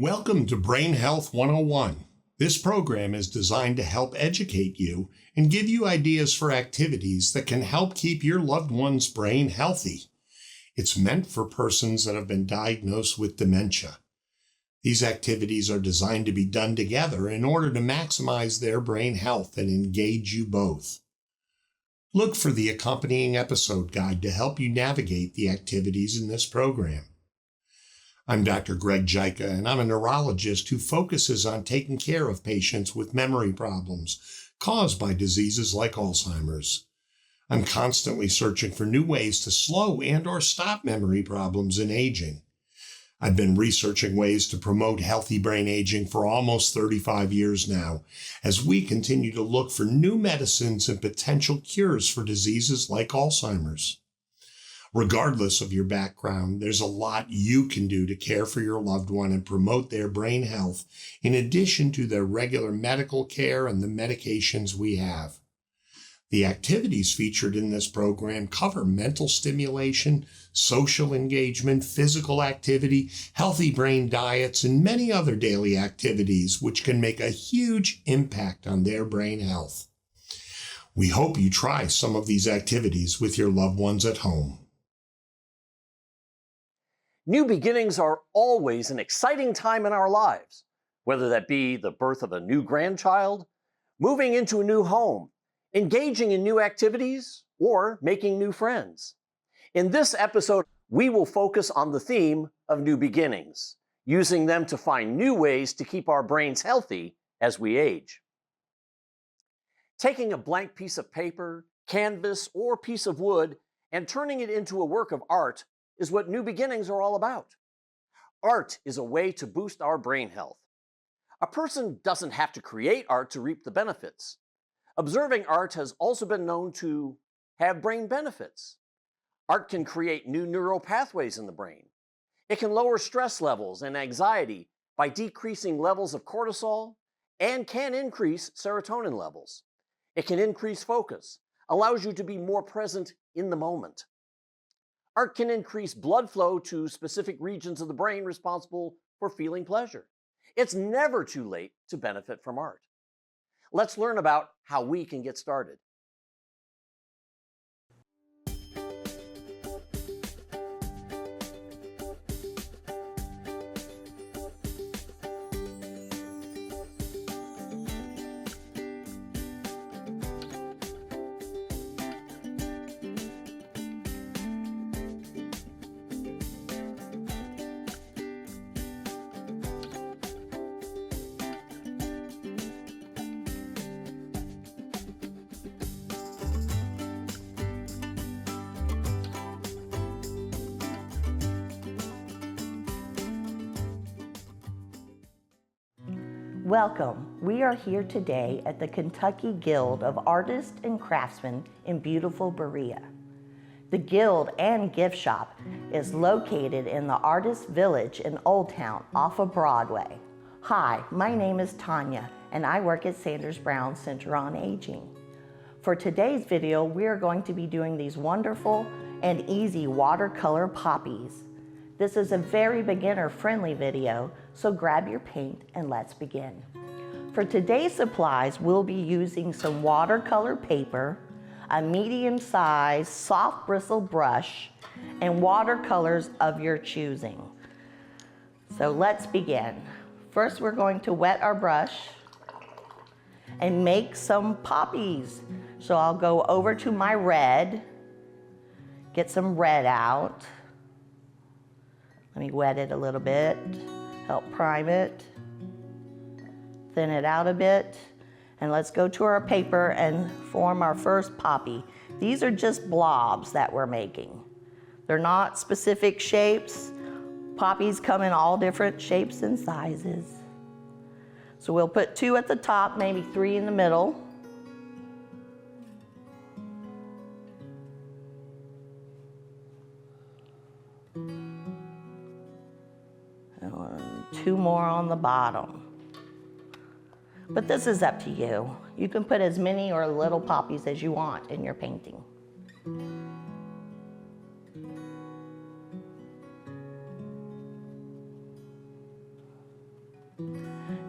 Welcome to Brain Health 101. This program is designed to help educate you and give you ideas for activities that can help keep your loved one's brain healthy. It's meant for persons that have been diagnosed with dementia. These activities are designed to be done together in order to maximize their brain health and engage you both. Look for the accompanying episode guide to help you navigate the activities in this program. I'm Dr. Greg Jica, and I'm a neurologist who focuses on taking care of patients with memory problems caused by diseases like Alzheimer's. I'm constantly searching for new ways to slow and/or stop memory problems in aging. I've been researching ways to promote healthy brain aging for almost 35 years now, as we continue to look for new medicines and potential cures for diseases like Alzheimer's. Regardless of your background, there's a lot you can do to care for your loved one and promote their brain health, in addition to their regular medical care and the medications we have. The activities featured in this program cover mental stimulation, social engagement, physical activity, healthy brain diets, and many other daily activities which can make a huge impact on their brain health. We hope you try some of these activities with your loved ones at home. New beginnings are always an exciting time in our lives, whether that be the birth of a new grandchild, moving into a new home, engaging in new activities, or making new friends. In this episode, we will focus on the theme of new beginnings, using them to find new ways to keep our brains healthy as we age. Taking a blank piece of paper, canvas, or piece of wood and turning it into a work of art is what new beginnings are all about. Art is a way to boost our brain health. A person doesn't have to create art to reap the benefits. Observing art has also been known to have brain benefits. Art can create new neural pathways in the brain. It can lower stress levels and anxiety by decreasing levels of cortisol and can increase serotonin levels. It can increase focus, allows you to be more present in the moment. Art can increase blood flow to specific regions of the brain responsible for feeling pleasure. It's never too late to benefit from art. Let's learn about how we can get started. Welcome. We are here today at the Kentucky Guild of Artists and Craftsmen in beautiful Berea. The Guild and Gift Shop is located in the Artist Village in Old Town off of Broadway. Hi, my name is Tonya and I work at Sanders Brown Center on Aging. For today's video, we are going to be doing these wonderful and easy watercolor poppies. This is a very beginner-friendly video, so grab your paint and let's begin. For today's supplies, we'll be using some watercolor paper, a medium-sized soft bristle brush, and watercolors of your choosing. So let's begin. First, we're going to wet our brush and make some poppies. So I'll go over to my red, get some red out. Let me wet it a little bit, help prime it, thin it out a bit, and let's go to our paper and form our first poppy. These are just blobs that we're making. They're not specific shapes. Poppies come in all different shapes and sizes. So we'll put 2 at the top, maybe 3 in the middle. And 2 more on the bottom. But this is up to you. You can put as many or little poppies as you want in your painting.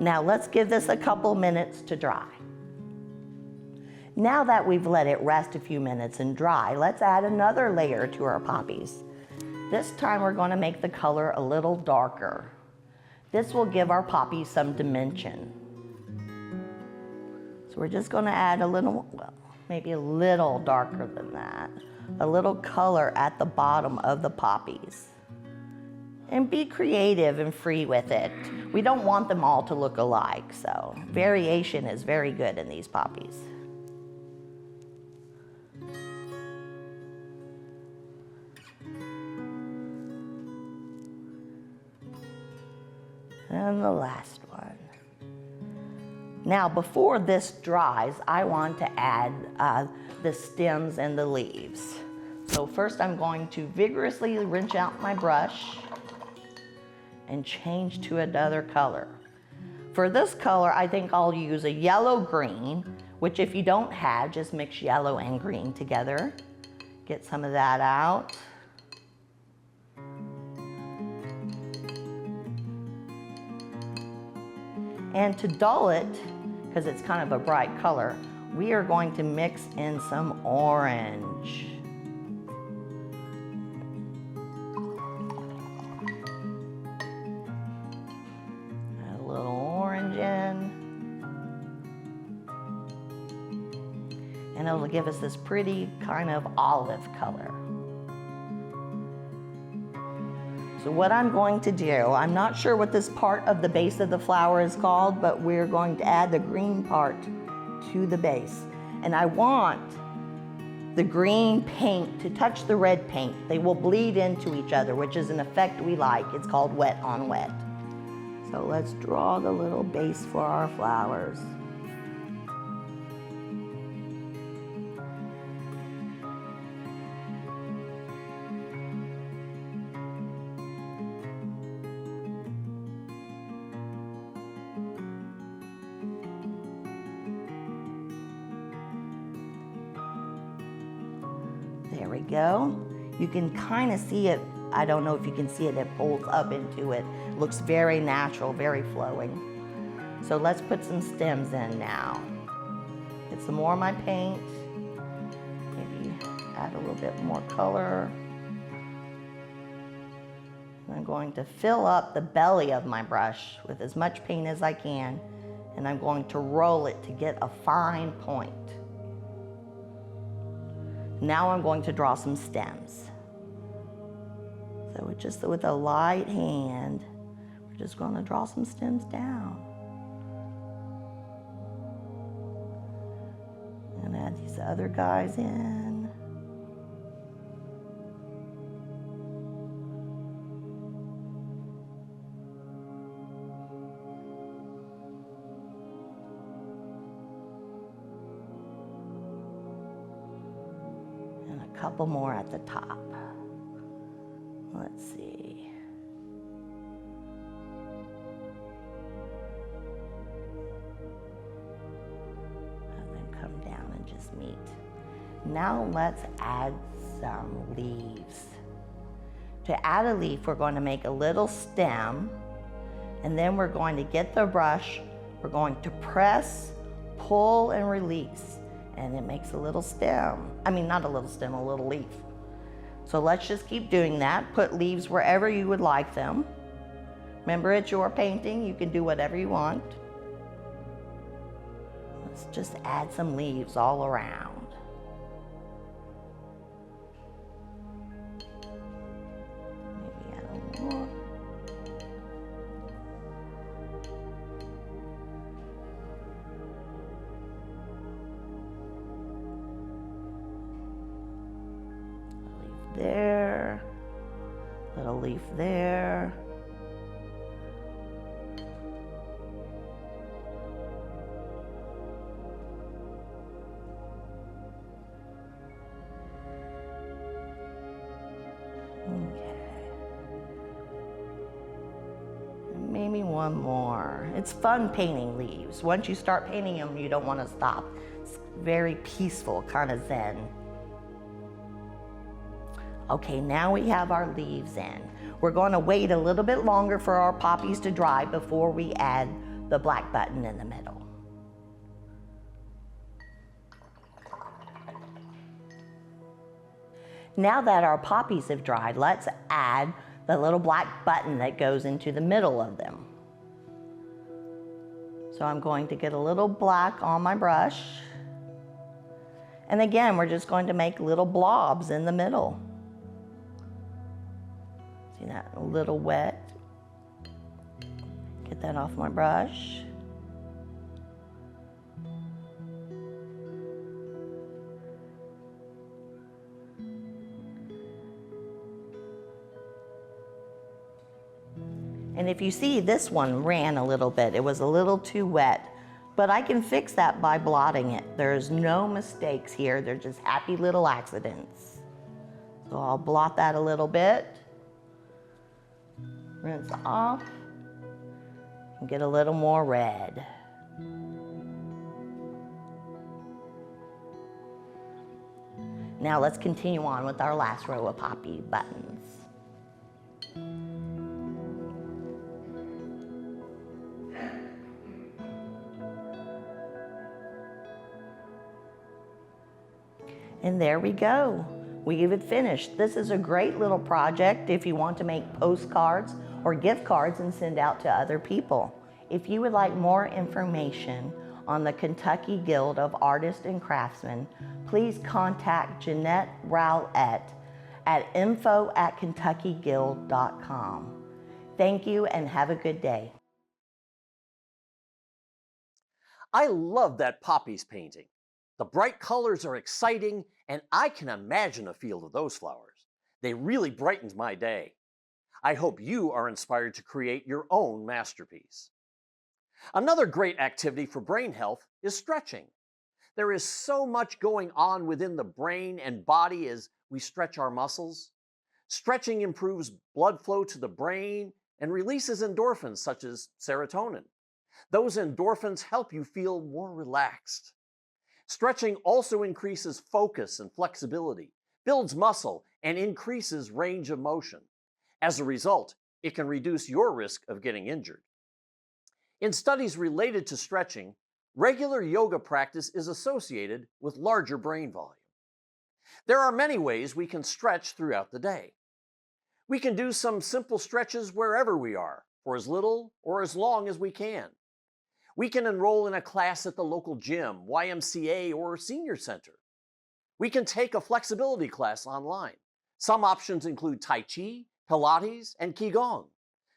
Now let's give this a couple minutes to dry. Now that we've let it rest a few minutes and dry, let's add another layer to our poppies. This time we're going to make the color a little darker. This will give our poppies some dimension. So we're just going to add a little, well, maybe a little darker than that, a little color at the bottom of the poppies. And be creative and free with it. We don't want them all to look alike, so variation is very good in these poppies. And the last one. Now, before this dries, I want to add the stems and the leaves. So first I'm going to vigorously rinse out my brush and change to another color. For this color, I think I'll use a yellow-green, which if you don't have, just mix yellow and green together. Get some of that out. And to dull it, because it's kind of a bright color, we are going to mix in some orange. Add a little orange in. And it'll give us this pretty kind of olive color. So what I'm going to do, I'm not sure what this part of the base of the flower is called, but we're going to add the green part to the base. And I want the green paint to touch the red paint. They will bleed into each other, which is an effect we like. It's called wet on wet. So let's draw the little base for our flowers. There we go. You can kind of see it. I don't know if you can see it. It pulls up into it. Looks very natural, very flowing. So let's put some stems in now. Get some more of my paint. Maybe add a little bit more color. I'm going to fill up the belly of my brush with as much paint as I can, and I'm going to roll it to get a fine point. Now I'm going to draw some stems. So just with a light hand, we're just going to draw some stems down. And add these other guys in. Couple more at the top. Let's see. And then come down and just meet. Now let's add some leaves. To add a leaf, we're going to make a little stem, and then we're going to get the brush, we're going to press, pull, and release. And it makes a little stem. I mean, not a little stem, a little leaf. So let's just keep doing that. Put leaves wherever you would like them. Remember, it's your painting. You can do whatever you want. Let's just add some leaves all around. Maybe add a little more. There, little leaf there. Okay. And maybe one more. It's fun painting leaves. Once you start painting them, you don't want to stop. It's very peaceful, kind of zen. Okay, now we have our leaves in. We're going to wait a little bit longer for our poppies to dry before we add the black button in the middle. Now that our poppies have dried, let's add the little black button that goes into the middle of them. So I'm going to get a little black on my brush. And again, we're just going to make little blobs in the middle. See that? A little wet. Get that off my brush. And if you see, this one ran a little bit. It was a little too wet, but I can fix that by blotting it. There's no mistakes here. They're just happy little accidents. So I'll blot that a little bit. Rinse off and get a little more red. Now let's continue on with our last row of poppy buttons. And there we go. We have finished. This is a great little project if you want to make postcards or gift cards and send out to other people. If you would like more information on the Kentucky Guild of Artists and Craftsmen, please contact Jeanette Rowlett at info@kentuckyguild.com. Thank you and have a good day. I love that poppies painting. The bright colors are exciting, and I can imagine a field of those flowers. They really brightened my day. I hope you are inspired to create your own masterpiece. Another great activity for brain health is stretching. There is so much going on within the brain and body as we stretch our muscles. Stretching improves blood flow to the brain and releases endorphins such as serotonin. Those endorphins help you feel more relaxed. Stretching also increases focus and flexibility, builds muscle, and increases range of motion. As a result, it can reduce your risk of getting injured. In studies related to stretching, regular yoga practice is associated with larger brain volume. There are many ways we can stretch throughout the day. We can do some simple stretches wherever we are, for as little or as long as we can. We can enroll in a class at the local gym, YMCA, or senior center. We can take a flexibility class online. Some options include Tai Chi, Pilates, and Qigong.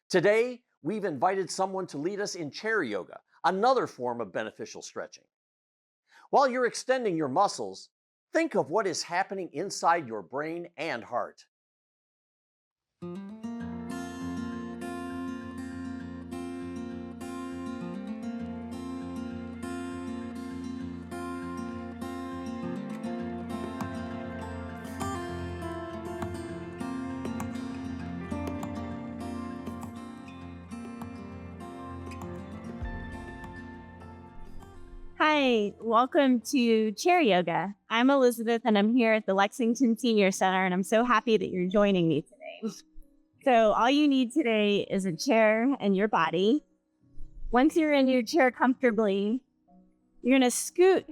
Today, we've invited someone to lead us in Cheri yoga, another form of beneficial stretching. While you're extending your muscles, think of what is happening inside your brain and heart. Hi, welcome to Cheri Yoga. I'm Elizabeth and I'm here at the Lexington Senior Center and I'm so happy that you're joining me today. So all you need today is a chair and your body. Once you're in your chair comfortably, you're going to scoot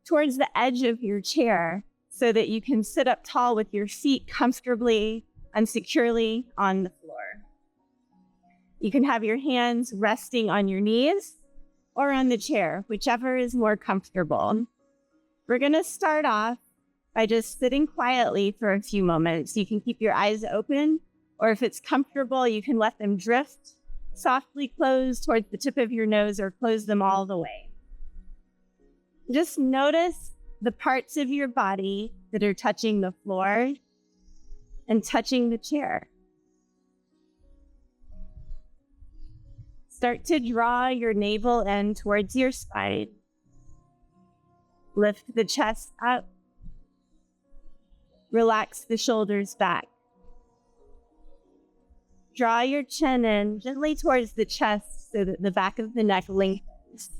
towards the edge of your chair so that you can sit up tall with your feet comfortably and securely on the floor. You can have your hands resting on your knees or on the chair, whichever is more comfortable. We're gonna start off by just sitting quietly for a few moments. You can keep your eyes open, or if it's comfortable, you can let them drift, softly close towards the tip of your nose or close them all the way. Just notice the parts of your body that are touching the floor and touching the chair. Start to draw your navel in towards your spine. Lift the chest up. Relax the shoulders back. Draw your chin in gently towards the chest so that the back of the neck lengthens.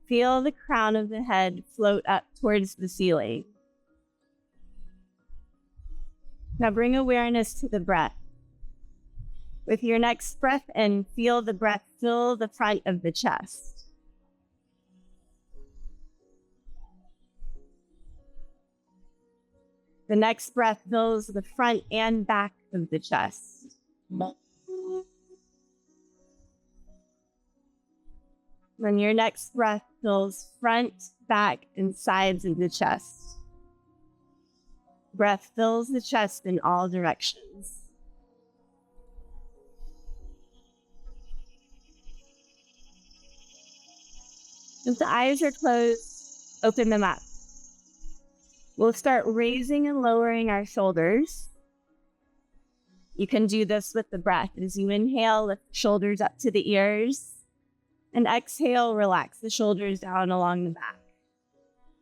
Feel the crown of the head float up towards the ceiling. Now bring awareness to the breath. With your next breath in, feel the breath fill the front of the chest. The next breath fills the front and back of the chest. Then your next breath fills front, back, and sides of the chest. Breath fills the chest in all directions. If the eyes are closed, open them up. We'll start raising and lowering our shoulders. You can do this with the breath. As you inhale, lift the shoulders up to the ears. And exhale, relax the shoulders down along the back.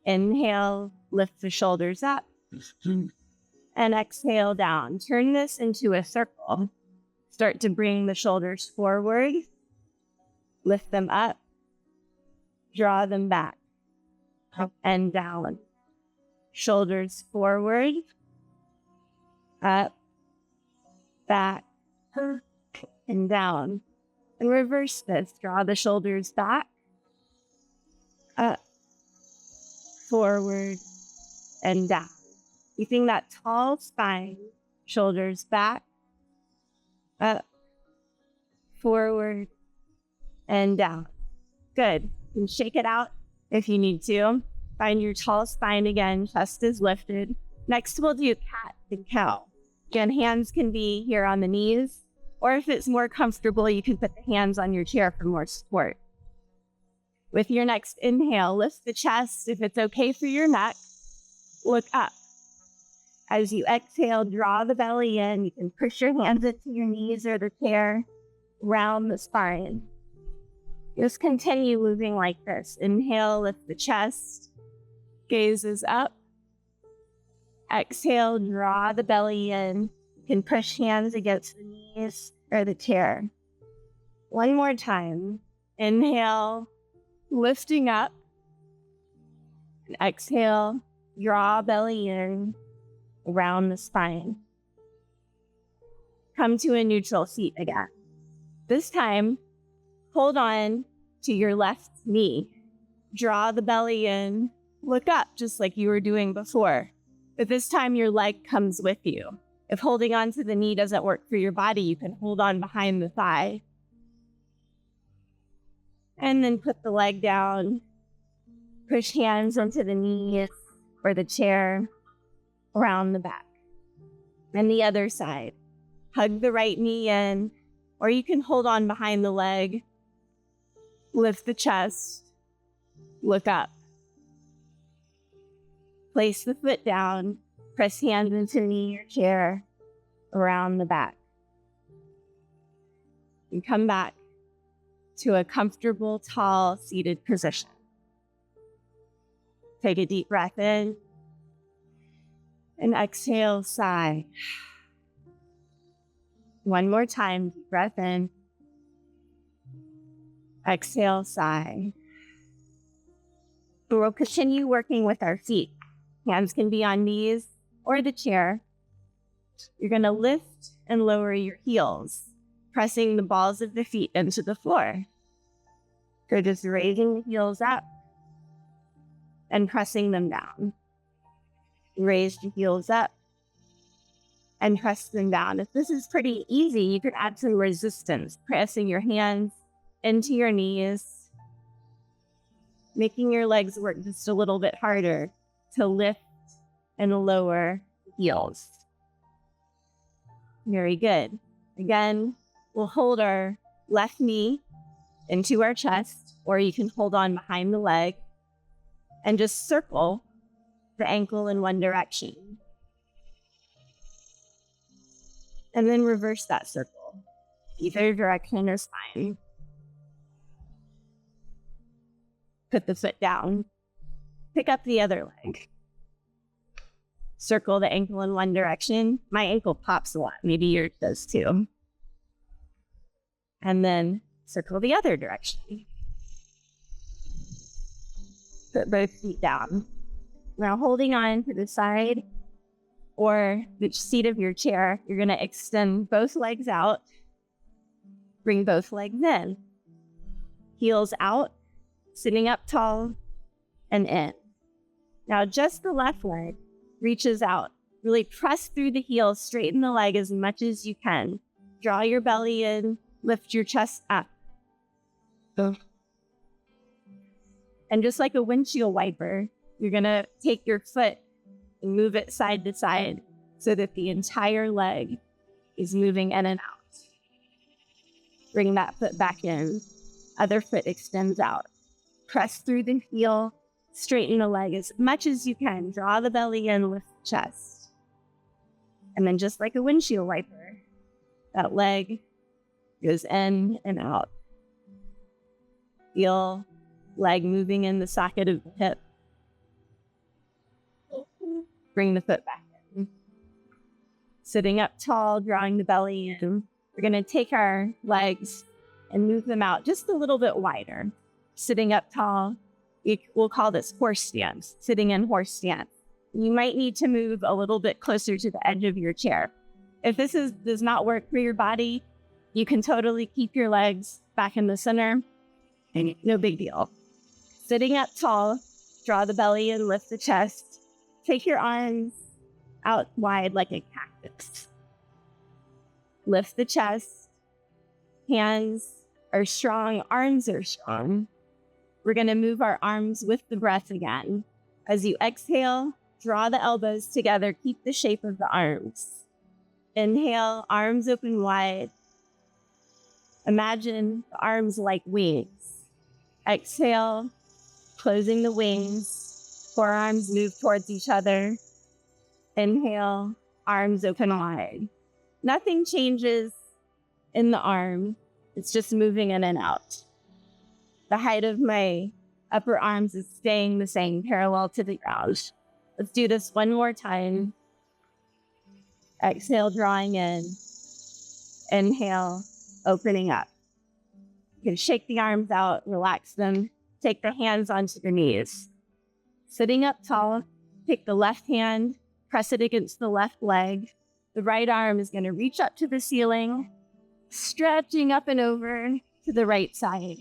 Inhale, lift the shoulders up. And exhale down. Turn this into a circle. Start to bring the shoulders forward. Lift them up. Draw them back. Up and down. Shoulders forward. Up. Back. And down. And reverse this. Draw the shoulders back. Up. Forward. And down. Keeping that tall spine. Shoulders back. Up. Forward. And down. Good. You can shake it out if you need to. Find your tall spine again. Chest is lifted. Next, we'll do cat and cow. Again, hands can be here on the knees, or if it's more comfortable, you can put the hands on your chair for more support. With your next inhale, lift the chest. If it's okay for your neck, look up. As you exhale, draw the belly in. You can push your hands into your knees or the chair, round the spine. Just continue moving like this. Inhale, lift the chest, gazes up. Exhale, draw the belly in. You can push hands against the knees or the chair. One more time. Inhale, lifting up. And exhale, draw belly in, around the spine. Come to a neutral seat again. This time, hold on to your left knee. Draw the belly in. Look up, just like you were doing before. But this time, your leg comes with you. If holding on to the knee doesn't work for your body, you can hold on behind the thigh. And then put the leg down. Push hands onto the knees or the chair, around the back. And the other side. Hug the right knee in, or you can hold on behind the leg. Lift the chest. Look up. Place the foot down. Press hands into the knee or chair, around the back. And come back to a comfortable, tall, seated position. Take a deep breath in. And exhale, sigh. One more time, deep breath in. Exhale, sigh. We'll continue working with our feet. Hands can be on knees or the chair. You're going to lift and lower your heels, pressing the balls of the feet into the floor. You're just raising the heels up and pressing them down. Raise the heels up and press them down. If this is pretty easy, you could add some resistance, pressing your hands into your knees, making your legs work just a little bit harder to lift and lower heels. Very good. Again, we'll hold our left knee into our chest, or you can hold on behind the leg and just circle the ankle in one direction. And then reverse that circle. Either direction is fine. Put the foot down. Pick up the other leg. Circle the ankle in one direction. My ankle pops a lot. Maybe yours does too. And then circle the other direction. Put both feet down. Now holding on to the side or the seat of your chair, you're going to extend both legs out, bring both legs in, heels out, sitting up tall and in. Now just the left leg reaches out. Really press through the heels, straighten the leg as much as you can. Draw your belly in, lift your chest up. And just like a windshield wiper, you're going to take your foot and move it side to side so that the entire leg is moving in and out. Bring that foot back in. Other foot extends out. Press through the heel, straighten the leg as much as you can. Draw the belly in, lift the chest. And then just like a windshield wiper, that leg goes in and out. Feel leg moving in the socket of the hip. Bring the foot back in. Sitting up tall, drawing the belly in. We're going to take our legs and move them out just a little bit wider. Sitting up tall, we'll call this horse stance, sitting in horse stance. You might need to move a little bit closer to the edge of your chair. If this does not work for your body, you can totally keep your legs back in the center. No big deal. Sitting up tall, draw the belly and lift the chest. Take your arms out wide like a cactus. Lift the chest. Hands are strong, arms are strong. We're going to move our arms with the breath again. As you exhale, draw the elbows together, keep the shape of the arms. Inhale, arms open wide. Imagine the arms like wings. Exhale, closing the wings. Forearms move towards each other. Inhale, arms open wide. Nothing changes in the arm. It's just moving in and out. The height of my upper arms is staying the same, parallel to the ground. Let's do this one more time. Exhale, drawing in. Inhale, opening up. You can shake the arms out, relax them. Take the hands onto the knees. Sitting up tall, take the left hand, press it against the left leg. The right arm is going to reach up to the ceiling, stretching up and over to the right side.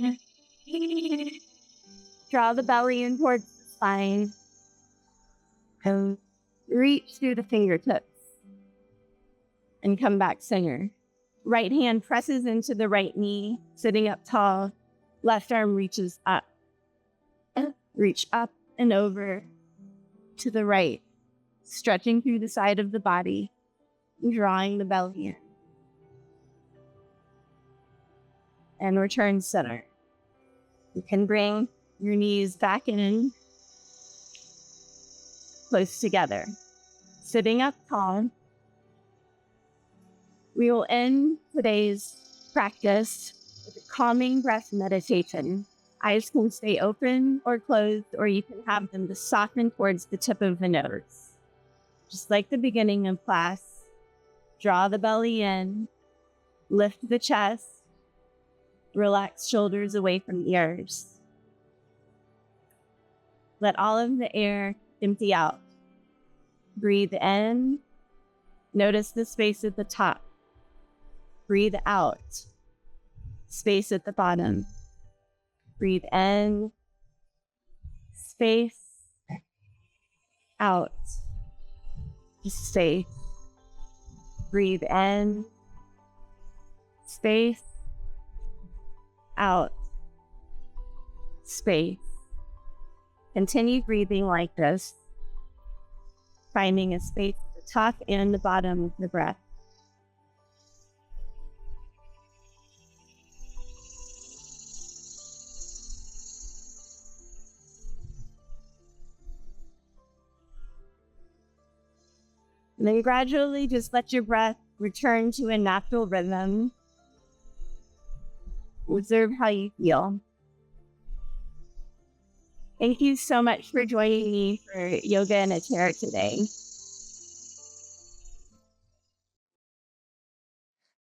Draw the belly in towards the spine. And reach through the fingertips. And come back center. Right hand presses into the right knee, sitting up tall. Left arm reaches up. Reach up and over to the right, stretching through the side of the body, drawing the belly in. And return center. You can bring your knees back in, close together. Sitting up tall. We will end today's practice with a calming breath meditation. Eyes can stay open or closed, or you can have them to soften towards the tip of the nose. Just like the beginning of class, draw the belly in, lift the chest, relax shoulders away from ears. Let all of the air empty out. Breathe in. Notice the space at the top. Breathe out. Space at the bottom. Breathe in. Space. Out. Space. Breathe in. Space. Out. Space. Continue breathing like this, finding a space at the top and the bottom of the breath. And then gradually just let your breath return to a natural rhythm. Observe how you feel. Thank you so much for joining me for yoga in a chair today.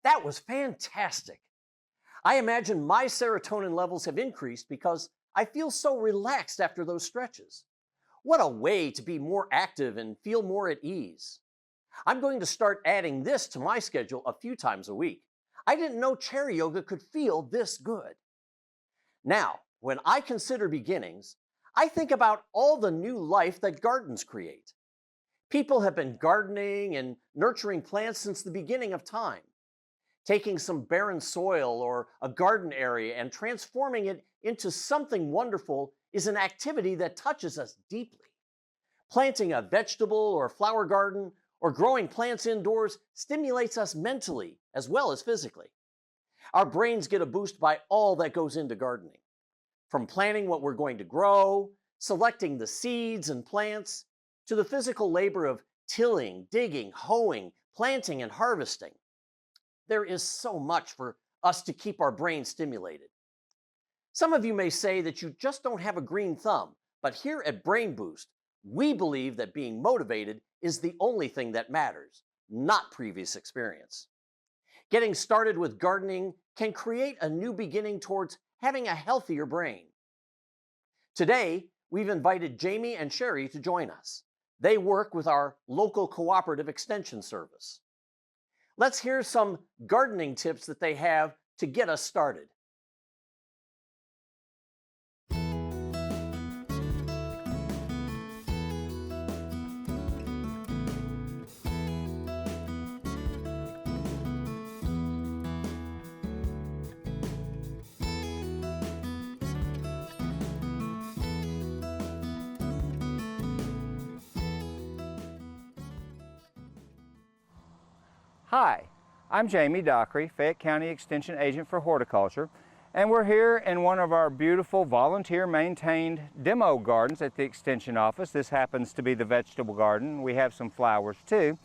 That was fantastic. I imagine my serotonin levels have increased because I feel so relaxed after those stretches. What a way to be more active and feel more at ease. I'm going to start adding this to my schedule a few times a week. I didn't know Cheri yoga could feel this good. Now, when I consider beginnings, I think about all the new life that gardens create. People have been gardening and nurturing plants since the beginning of time. Taking some barren soil or a garden area and transforming it into something wonderful is an activity that touches us deeply. Planting a vegetable or flower garden or growing plants indoors stimulates us mentally as well as physically. Our brains get a boost by all that goes into gardening. From planning what we're going to grow, selecting the seeds and plants, to the physical labor of tilling, digging, hoeing, planting, and harvesting. There is so much for us to keep our brain stimulated. Some of you may say that you just don't have a green thumb, but here at Brain Boost, we believe that being motivated is the only thing that matters, not previous experience. Getting started with gardening can create a new beginning towards having a healthier brain. Today, we've invited Jamie and Cheri to join us. They work with our local cooperative extension service. Let's hear some gardening tips that they have to get us started. Hi, I'm Jamie Dockery, Fayette County Extension Agent for Horticulture, and we're here in one of our beautiful volunteer-maintained demo gardens at the Extension office. This happens to be the vegetable garden. We have some flowers too.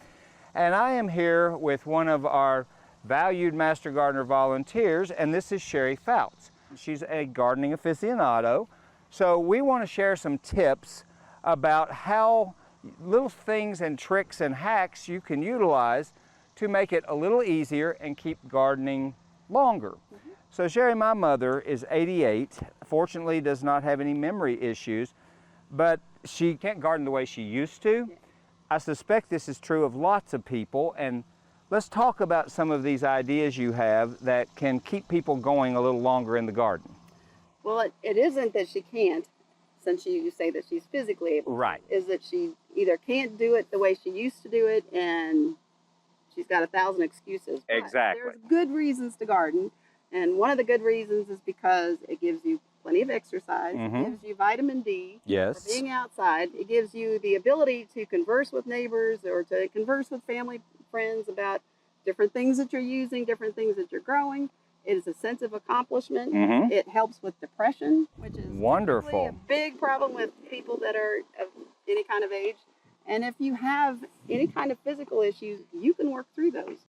And I am here with one of our valued Master Gardener volunteers, and this is Cheri Fouts. She's a gardening aficionado, so we want to share some tips about how little things and tricks and hacks you can utilize to make it a little easier and keep gardening longer. So Cheri, my mother, is 88, fortunately does not have any memory issues, but she can't garden the way she used to. I suspect this is true of lots of people, and let's talk about some of these ideas you have that can keep people going a little longer in the garden. Well, it isn't that she can't, since you say that she's physically able. Right. Is that she either can't do it the way she used to do it, and she's got 1,000 excuses. But Exactly. there's good reasons to garden, and one of the good reasons is because it gives you plenty of exercise. It gives you vitamin D. Yes. For being outside. It gives you the ability to converse with neighbors or to converse with family, friends about different things that you're using, different things that you're growing. It is a sense of accomplishment. It helps with depression, which is wonderful. A big problem with people that are of any kind of age. And if you have any kind of physical issues, you can work through those.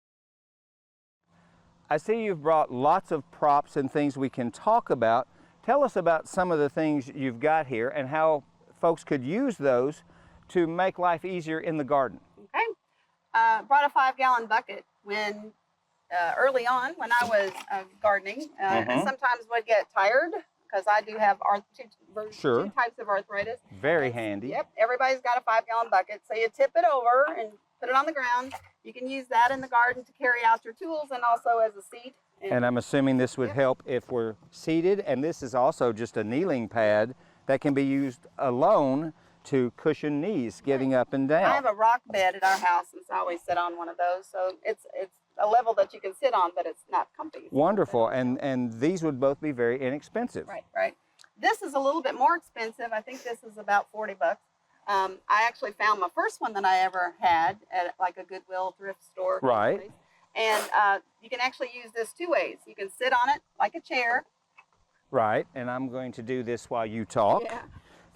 I see you've brought lots of props and things we can talk about. Tell us about some of the things you've got here and how folks could use those to make life easier in the garden. Okay. Brought a 5-gallon bucket when early on when I was gardening. Sometimes would get tired because I do have two types of arthritis. Very handy. Yep, everybody's got a 5-gallon bucket. So you tip it over and put it on the ground. You can use that in the garden to carry out your tools and also as a seat. And I'm assuming this would help if we're seated, and this is also just a kneeling pad that can be used alone to cushion knees getting up and down. I have a rock bed at our house, and so I always sit on one of those. So it's a level that you can sit on, but it's not comfy. Wonderful, and these would both be very inexpensive. Right. This is a little bit more expensive. I think this is about $40. I actually found my first one that I ever had at like a Goodwill thrift store. Right. Place. And you can actually use this two ways. You can sit on it like a chair. Right, and I'm going to do this while you talk. Yeah.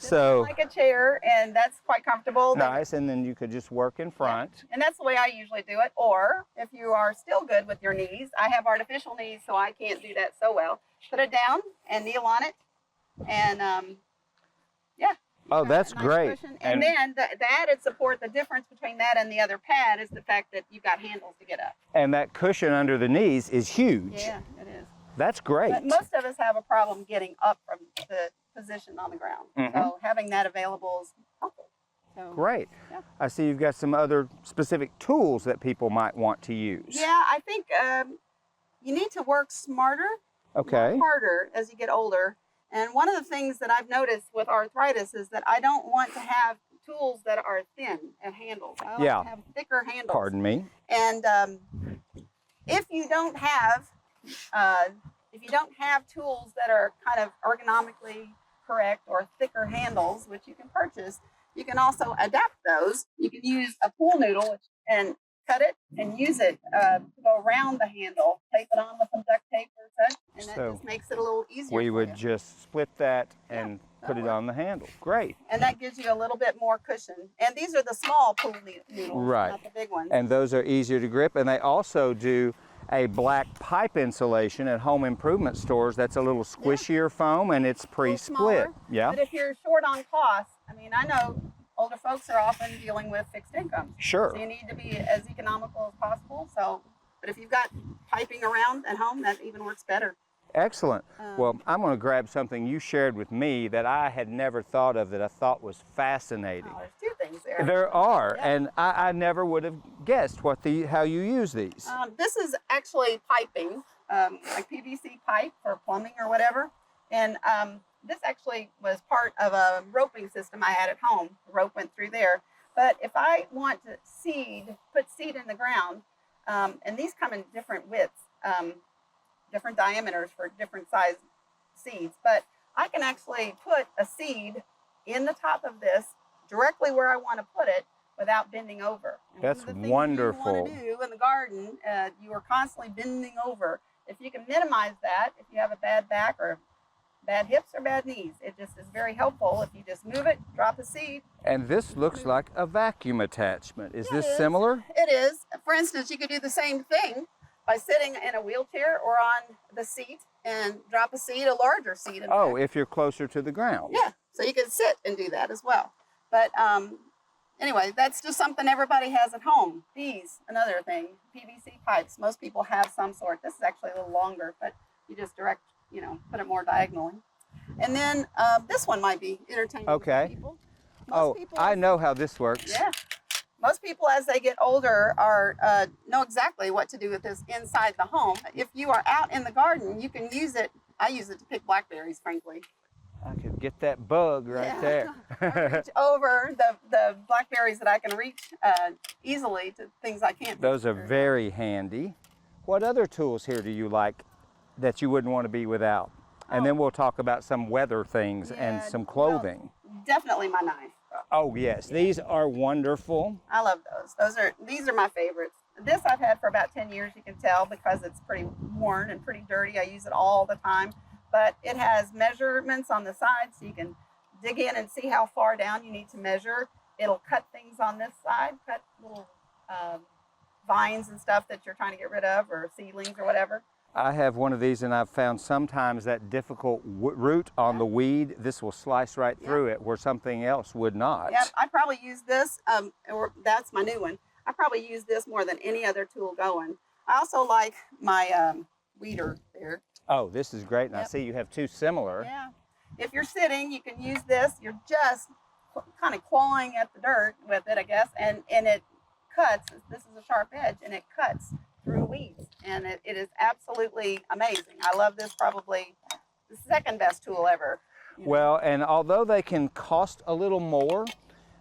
So like a chair, and that's quite comfortable. Nice, and then you could just work in front. Yeah. And that's the way I usually do it. Or if you are still good with your knees, I have artificial knees, so I can't do that so well. Put it down and kneel on it, and yeah. Oh, that's nice great. Cushion. And then the added support, the difference between that and the other pad is the fact that you've got handles to get up. And that cushion under the knees is huge. Yeah, it is. That's great. But most of us have a problem getting up from the position on the ground. So having that available is helpful. So, Great. yeah. I see you've got some other specific tools that people might want to use. Yeah, I think you need to work smarter, Okay. not harder as you get older. And one of the things that I've noticed with arthritis is that I don't want to have tools that are thin at handles. I like to have thicker handles. Pardon me. And if you don't have tools that are kind of ergonomically correct or thicker handles, which you can purchase, you can also adapt those. You can use a pool noodle and cut it and use it to go around the handle, tape it on with some duct tape or such, and that just makes it a little easier. We would just split that and put it on the handle. Great. And that gives you a little bit more cushion. And these are the small pool noodles, Right. not the big ones. And those are easier to grip, and they also do a black pipe insulation at home improvement stores. That's a little squishier foam, and it's pre-split. Yeah. But if you're short on costs, I mean, I know older folks are often dealing with fixed incomes. Sure. So you need to be as economical as possible. So, but if you've got piping around at home, that even works better. Excellent. Well, I'm going to grab something you shared with me that I had never thought of that I thought was fascinating. Oh, there's two things there. There are, Yeah. and I never would have guessed how you use these. This is actually piping, like PVC pipe for plumbing or whatever. And this actually was part of a roping system I had at home. The rope went through there. But if I want to put seed in the ground, and these come in different widths, different diameters for different size seeds, but I can actually put a seed in the top of this directly where I want to put it without bending over. And That's one of the things wonderful. You want to do in the garden, you are constantly bending over. If you can minimize that, if you have a bad back or bad hips or bad knees, it just is very helpful if you just move it, drop a seed. And this looks like a vacuum attachment. Is this It is. similar? It is. For instance, you could do the same thing by sitting in a wheelchair or on the seat and drop a seed, a larger seed. In Oh, fact. if you're closer to the ground. Yeah, so you can sit and do that as well. But anyway, that's just something everybody has at home. These, another thing, PVC pipes. Most people have some sort. This is actually a little longer, but you just put it more diagonally. And then this one might be entertaining Okay. for people. I know how this works. Yeah. Most people, as they get older, know exactly what to do with this inside the home. If you are out in the garden, you can use it. I use it to pick blackberries, frankly. I could get that bug right there. I reach over the blackberries that I can reach easily to things I can't. Those are reach. very handy. What other tools here do you like that you wouldn't want to be without? And then we'll talk about some weather things and some clothing. Well, definitely my knife. Oh yes, these are wonderful. I love those. These are my favorites. This I've had for about 10 years, you can tell, because it's pretty worn and pretty dirty. I use it all the time. But it has measurements on the side, so you can dig in and see how far down you need to measure. It'll cut things on this side, cut little vines and stuff that you're trying to get rid of, or seedlings or whatever. I have one of these, and I've found sometimes that difficult root on the weed, this will slice right through it where something else would not. Yeah, I probably use this, or that's my new one. I probably use this more than any other tool going. I also like my weeder there. Oh, this is great, and I see you have two similar. Yeah. If you're sitting, you can use this. You're just kind of clawing at the dirt with it, I guess, and it cuts. This is a sharp edge, and it cuts through weeds, and it is absolutely amazing. I love this, probably the second best tool ever. Well, and although they can cost a little more,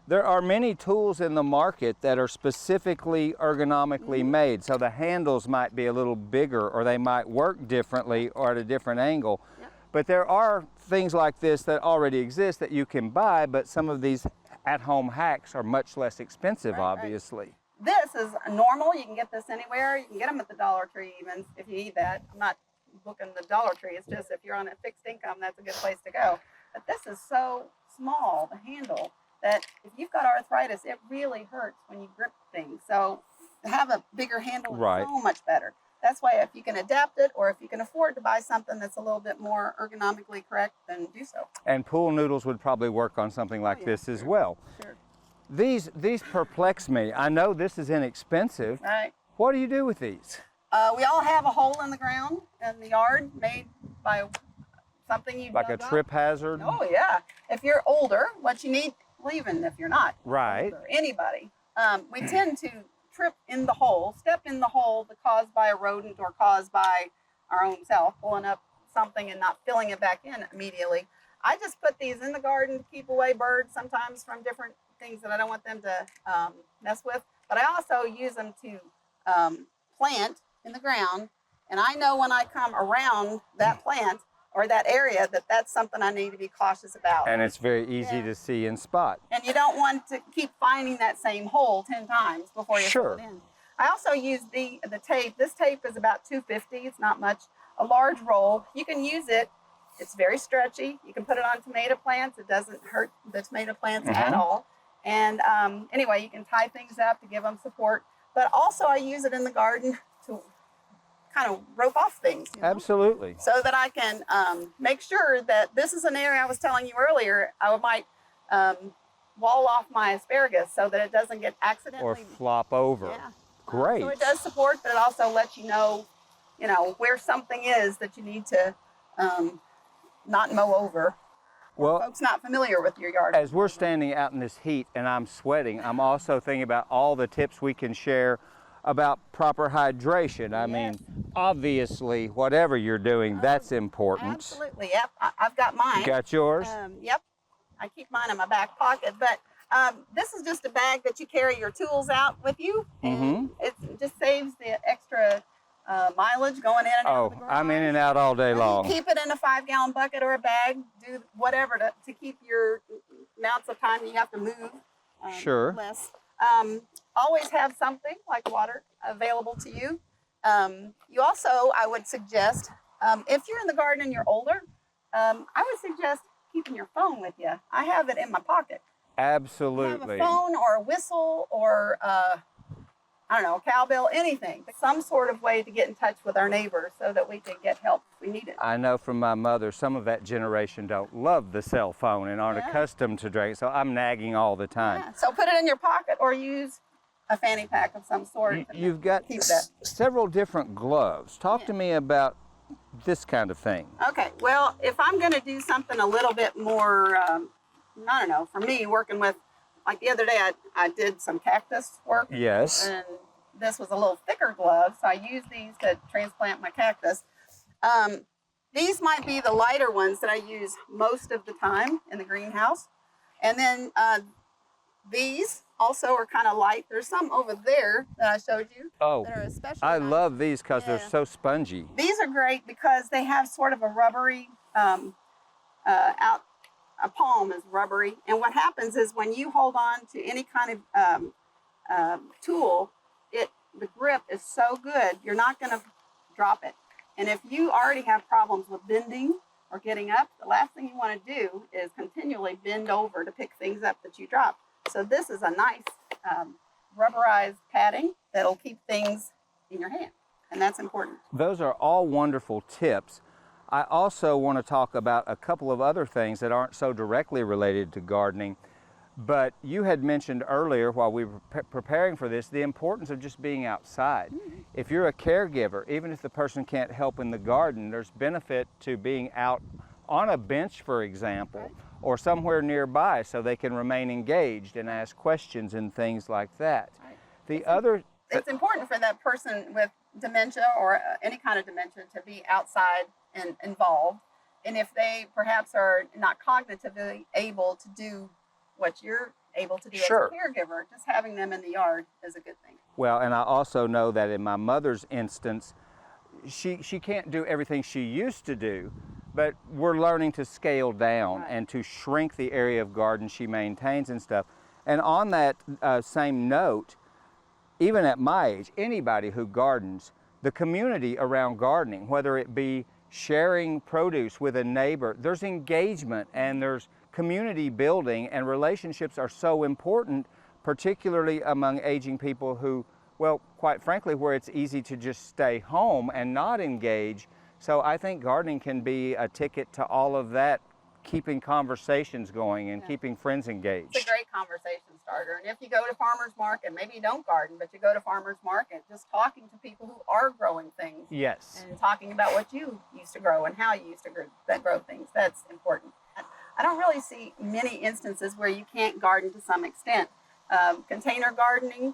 there are many tools in the market that are specifically ergonomically made. So the handles might be a little bigger, or they might work differently or at a different angle. Yep. But there are things like this that already exist that you can buy, but some of these at-home hacks are much less expensive, Right. obviously. This is normal. You can get this anywhere. You can get them at the Dollar Tree even if you need that. I'm not booking the Dollar Tree. It's just if you're on a fixed income, that's a good place to go. But this is so small, the handle, that if you've got arthritis, it really hurts when you grip things. So to have a bigger handle is so much better. That's why if you can adapt it, or if you can afford to buy something that's a little bit more ergonomically correct, then do so. And pool noodles would probably work on something like this as well. Sure. These perplex me. I know this is inexpensive. Right. What do you do with these? We all have a hole in the ground in the yard made by something you Like a trip hazard? Oh yeah. If you're older, what you need, well, even if you're not, Right. or anybody, we tend to trip in the hole, step in the hole that caused by a rodent or caused by our own self pulling up something and not filling it back in immediately. I just put these in the garden to keep away birds sometimes from different things that I don't want them to mess with. But I also use them to plant in the ground. And I know when I come around that plant or that area that that's something I need to be cautious about. And it's very easy to see and spot. And you don't want to keep finding that same hole 10 times before you fill it in. I also use the tape. This tape is about $2.50. It's not much. A large roll. You can use it. It's very stretchy. You can put it on tomato plants. It doesn't hurt the tomato plants at all. And anyway, you can tie things up to give them support. But also I use it in the garden to kind of rope off things. You know? Absolutely. So that I can make sure that this is an area I was telling you earlier, I might wall off my asparagus so that it doesn't get accidentally. Or flop over. Yeah. Great. So it does support, but it also lets you know, where something is that you need to not mow over. Well, folks not familiar with your yard. As we're standing out in this heat and I'm sweating, I'm also thinking about all the tips we can share about proper hydration. I mean, obviously, whatever you're doing, that's important. Absolutely, yep. I've got mine. Got yours? Yep. I keep mine in my back pocket, but this is just a bag that you carry your tools out with you. And it just saves the extra mileage going in and out of the garage. I'm in and out all day long. You keep it in a 5-gallon bucket or a bag. Do whatever to keep your amounts of time you have to move less. Always have something like water available to you. You also, I would suggest, if you're in the garden and you're older, I would suggest keeping your phone with you. I have it in my pocket. Absolutely. You have a phone or a whistle or I don't know, a cowbell, anything. Some sort of way to get in touch with our neighbors so that we can get help if we need it. I know from my mother, some of that generation don't love the cell phone and aren't accustomed to drink, so I'm nagging all the time. Yeah. So put it in your pocket or use a fanny pack of some sort. You've got several different gloves. Talk to me about this kind of thing. Okay, well, if I'm going to do something a little bit more, I don't know, for me, working with, like the other day, I did some cactus work. Yes. And this was a little thicker glove, so I used these to transplant my cactus. These might be the lighter ones that I use most of the time in the greenhouse. And then these also are kind of light. There's some over there that I showed you that are especially I nice. love these because they're so spongy. These are great because they have sort of a rubbery a palm is rubbery, and what happens is when you hold on to any kind of tool, the grip is so good you're not going to drop it. And if you already have problems with bending or getting up, the last thing you want to do is continually bend over to pick things up that you drop. So this is a nice rubberized padding that'll keep things in your hand, and that's important. Those are all wonderful tips. I also want to talk about a couple of other things that aren't so directly related to gardening, but you had mentioned earlier while we were preparing for this, the importance of just being outside. If you're a caregiver, even if the person can't help in the garden, there's benefit to being out on a bench, for example, or somewhere nearby so they can remain engaged and ask questions and things like that. It's important for that person with dementia or any kind of dementia to be outside and involved. And if they perhaps are not cognitively able to do what you're able to do as a caregiver, just having them in the yard is a good thing. Well, and I also know that in my mother's instance, she can't do everything she used to do, but we're learning to scale down and to shrink the area of garden she maintains and stuff. And on that same note, even at my age, anybody who gardens, the community around gardening, whether it be sharing produce with a neighbor, there's engagement and there's community building, and relationships are so important, particularly among aging people who, well, quite frankly, where it's easy to just stay home and not engage. So I think gardening can be a ticket to all of that, keeping conversations going and keeping friends engaged. It's a great conversation starter. And if you go to farmer's market, maybe you don't garden, but you go to farmer's market, just talking to people who are growing things. Yes. And talking about what you used to grow and how you used to grow things. That's important. I don't really see many instances where you can't garden to some extent. Container gardening,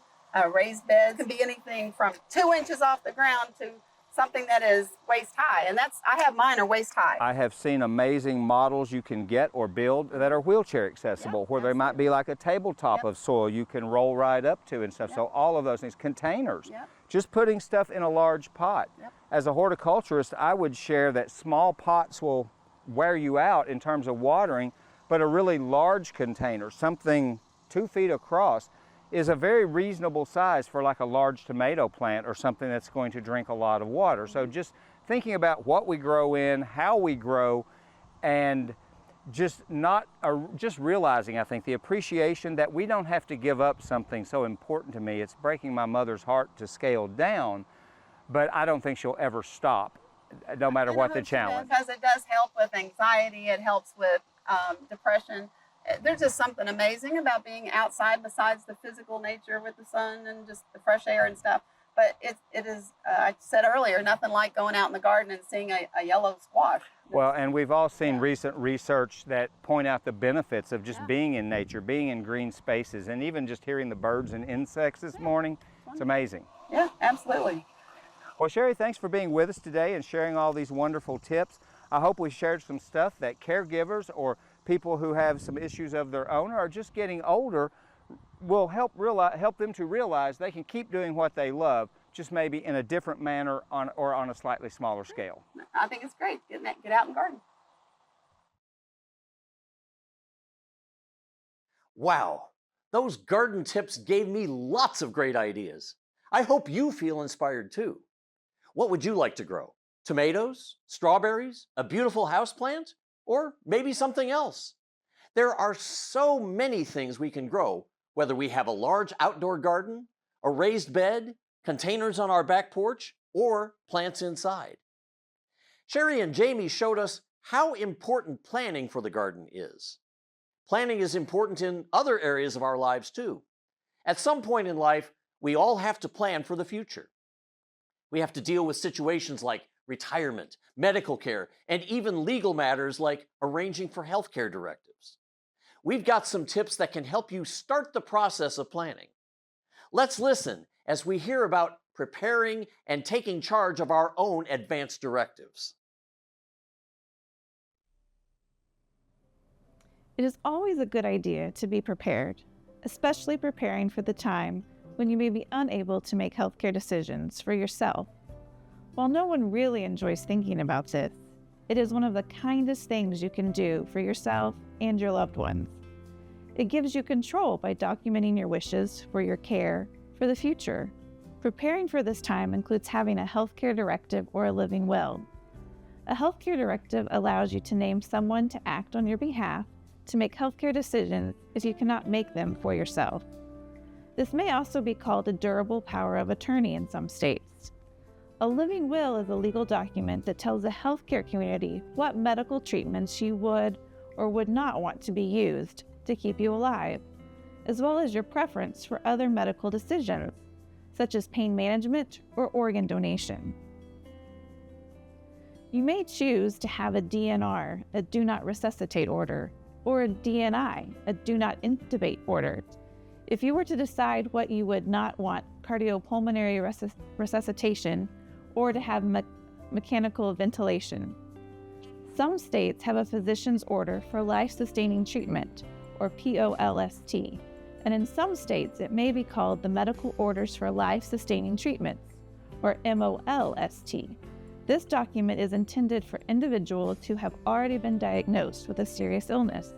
raised beds, can be anything from 2 inches off the ground to something that is waist high, and I have mine are waist high. I have seen amazing models you can get or build that are wheelchair accessible, Yep, where they might be like a tabletop Yep. of soil you can roll right up to and stuff. Yep. So all of those things, containers, Yep. just putting stuff in a large pot. Yep. As a horticulturist, I would share that small pots will wear you out in terms of watering, but a really large container, something 2 feet across, is a very reasonable size for like a large tomato plant or something that's going to drink a lot of water. So just thinking about what we grow in, how we grow, and just realizing, I think, the appreciation that we don't have to give up something so important to me. It's breaking my mother's heart to scale down, but I don't think she'll ever stop, no matter what the challenge. Because it does help with anxiety, it helps with depression. There's just something amazing about being outside besides the physical nature with the sun and just the fresh air and stuff. But it is, I said earlier, nothing like going out in the garden and seeing a yellow squash. Well, and we've all seen recent research that point out the benefits of just Yeah. being in nature, being in green spaces, and even just hearing the birds and insects this morning. It's amazing. Yeah, absolutely. Well, Cheri, thanks for being with us today and sharing all these wonderful tips. I hope we shared some stuff that caregivers or people who have some issues of their own or are just getting older will help them to realize they can keep doing what they love, just maybe in a different manner or on a slightly smaller scale. I think it's great. Get out and garden. Wow, those garden tips gave me lots of great ideas. I hope you feel inspired too. What would you like to grow? Tomatoes, strawberries, a beautiful houseplant, or maybe something else? There are so many things we can grow, whether we have a large outdoor garden, a raised bed, containers on our back porch, or plants inside. Cheri and Jamie showed us how important planning for the garden is. Planning is important in other areas of our lives too. At some point in life, we all have to plan for the future. We have to deal with situations like retirement, medical care, and even legal matters like arranging for healthcare directives. We've got some tips that can help you start the process of planning. Let's listen as we hear about preparing and taking charge of our own advance directives. It is always a good idea to be prepared, especially preparing for the time when you may be unable to make healthcare decisions for yourself. While no one really enjoys thinking about this, it is one of the kindest things you can do for yourself and your loved ones. It gives you control by documenting your wishes for your care for the future. Preparing for this time includes having a healthcare directive or a living will. A healthcare directive allows you to name someone to act on your behalf to make healthcare decisions if you cannot make them for yourself. This may also be called a durable power of attorney in some states. A living will is a legal document that tells the healthcare community what medical treatments you would or would not want to be used to keep you alive, as well as your preference for other medical decisions, such as pain management or organ donation. You may choose to have a DNR, a do not resuscitate order, or a DNI, a do not intubate order, if you were to decide what you would not want cardiopulmonary resuscitation or to have mechanical ventilation. Some states have a physician's order for life-sustaining treatment, or POLST, and in some states it may be called the Medical Orders for Life-Sustaining Treatments, or MOLST. This document is intended for individuals who have already been diagnosed with a serious illness.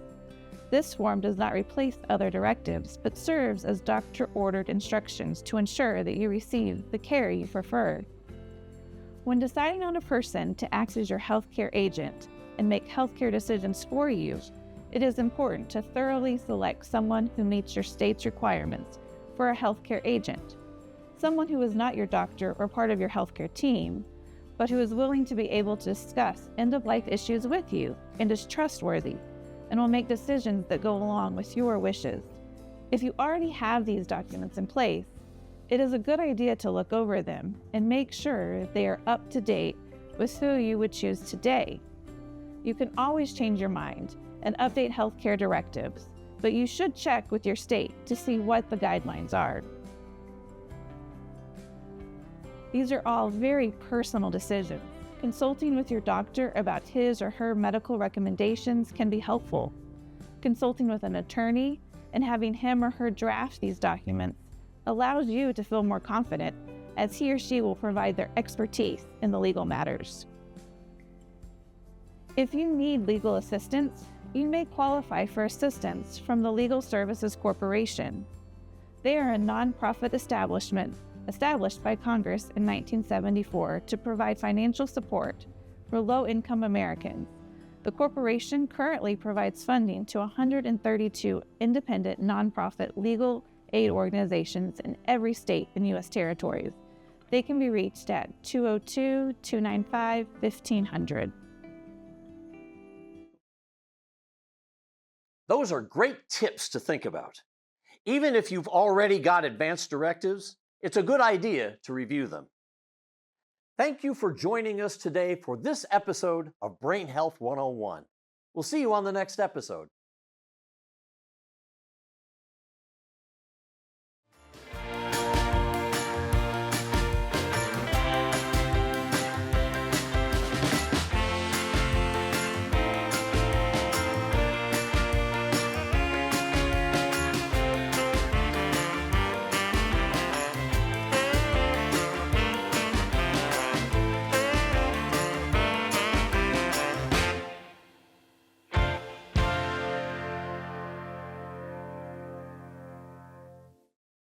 This form does not replace other directives, but serves as doctor-ordered instructions to ensure that you receive the care you prefer. When deciding on a person to act as your healthcare agent and make healthcare decisions for you, it is important to thoroughly select someone who meets your state's requirements for a healthcare agent, someone who is not your doctor or part of your healthcare team, but who is willing to be able to discuss end-of-life issues with you and is trustworthy and will make decisions that go along with your wishes. If you already have these documents in place, it is a good idea to look over them and make sure they are up to date with who you would choose today. You can always change your mind and update healthcare directives, but you should check with your state to see what the guidelines are. These are all very personal decisions. Consulting with your doctor about his or her medical recommendations can be helpful. Consulting with an attorney and having him or her draft these documents allows you to feel more confident, as he or she will provide their expertise in the legal matters. If you need legal assistance, you may qualify for assistance from the Legal Services Corporation. They are a nonprofit establishment established by Congress in 1974 to provide financial support for low-income Americans. The corporation currently provides funding to 132 independent nonprofit legal aid organizations in every state and U.S. territories. They can be reached at 202-295-1500. Those are great tips to think about. Even if you've already got advanced directives, it's a good idea to review them. Thank you for joining us today for this episode of Brain Health 101. We'll see you on the next episode.